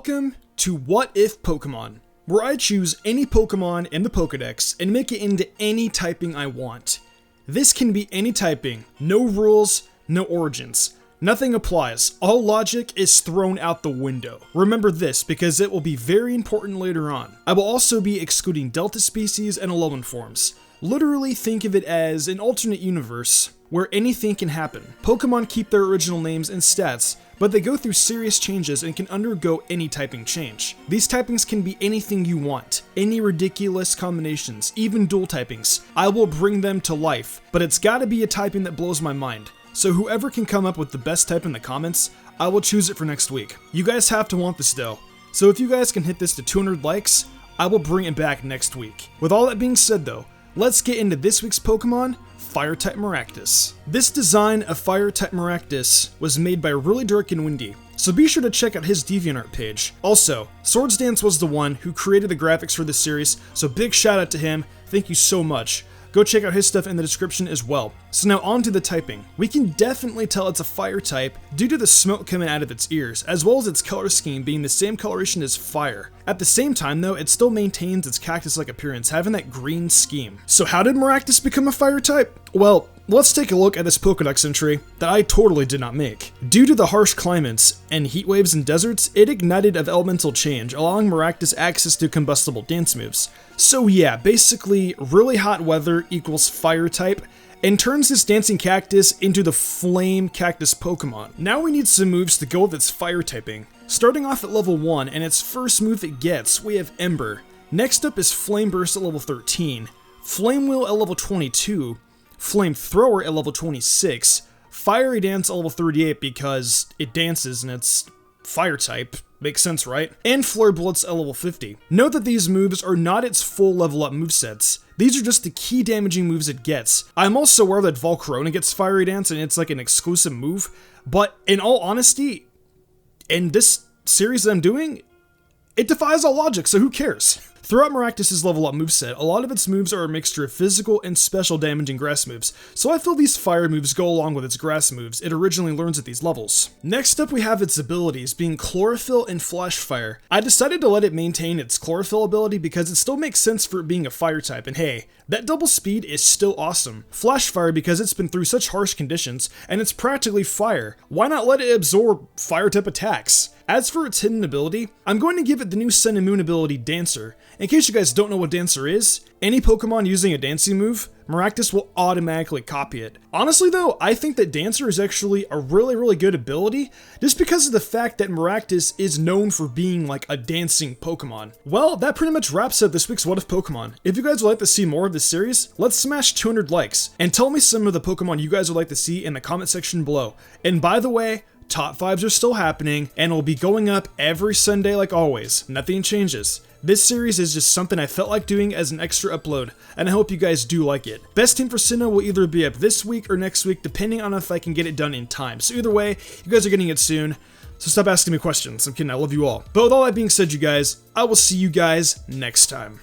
Welcome to What If Pokemon, where I choose any Pokemon in the Pokedex and make it into any typing I want. This can be any typing, no rules, no origins. Nothing applies, all logic is thrown out the window. Remember this because it will be very important later on. I will also be excluding Delta Species and Allolan forms. Literally think of it as an alternate universe where anything can happen. Pokemon keep their original names and stats, but they go through serious changes and can undergo any typing change. These typings can be anything you want, any ridiculous combinations, even dual typings. I will bring them to life, but it's gotta be a typing that blows my mind. So whoever can come up with the best type in the comments, I will choose it for next week. You guys have to want this though. So if you guys can hit this to 200 likes, I will bring it back next week. With all that being said though, let's get into this week's Pokemon, Fire-type Maractus. This design of Fire-type Maractus was made by Really Dark and Windy, so be sure to check out his DeviantArt page. Also, Swords Dance was the one who created the graphics for this series, so big shout out to him, thank you so much. Go check out his stuff in the description as well. So now on to the typing. We can definitely tell it's a fire type due to the smoke coming out of its ears, as well as its color scheme being the same coloration as fire. At the same time though, it still maintains its cactus-like appearance, having that green scheme. So how did Maractus become a fire type? Well, let's take a look at this Pokedex entry that I totally did not make. Due to the harsh climates and heat waves in deserts, it ignited of elemental change, allowing Maractus access to combustible dance moves. So yeah, basically really hot weather equals fire type, and turns this dancing cactus into the flame cactus Pokemon. Now we need some moves to go with its fire typing. Starting off at level 1, and its first move it gets, we have Ember. Next up is Flame Burst at level 13, Flame Wheel at level 22, Flamethrower at level 26, Fiery Dance at level 38 because it dances and it's fire type. Makes sense, right? And Flare Blitz at level 50. Note that these moves are not its full level up movesets. These are just the key damaging moves it gets. I'm also aware that Volcarona gets Fiery Dance and it's like an exclusive move, but in all honesty, in this series that I'm doing, it defies all logic, so who cares? Throughout Maractus' level up moveset, a lot of its moves are a mixture of physical and special damaging grass moves, so I feel these fire moves go along with its grass moves it originally learns at these levels. Next up we have its abilities, being Chlorophyll and Flash Fire. I decided to let it maintain its Chlorophyll ability because it still makes sense for it being a fire type, and hey, that double speed is still awesome. Flash Fire because it's been through such harsh conditions, and it's practically fire. Why not let it absorb fire type attacks? As for its hidden ability, I'm going to give it the new Sun and Moon ability, Dancer. In case you guys don't know what Dancer is, any Pokemon using a dancing move, Maractus will automatically copy it. Honestly though, I think that Dancer is actually a really good ability, just because of the fact that Maractus is known for being like a dancing Pokemon. Well, that pretty much wraps up this week's What If Pokemon. If you guys would like to see more of this series, let's smash 200 likes, and tell me some of the Pokemon you guys would like to see in the comment section below. And by the way, Top 5s are still happening, and will be going up every Sunday like always. Nothing changes. This series is just something I felt like doing as an extra upload, and I hope you guys do like it. Best Team for Sinnoh will either be up this week or next week, depending on if I can get it done in time. So either way, you guys are getting it soon, so stop asking me questions. I'm kidding, I love you all. But with all that being said, you guys, I will see you guys next time.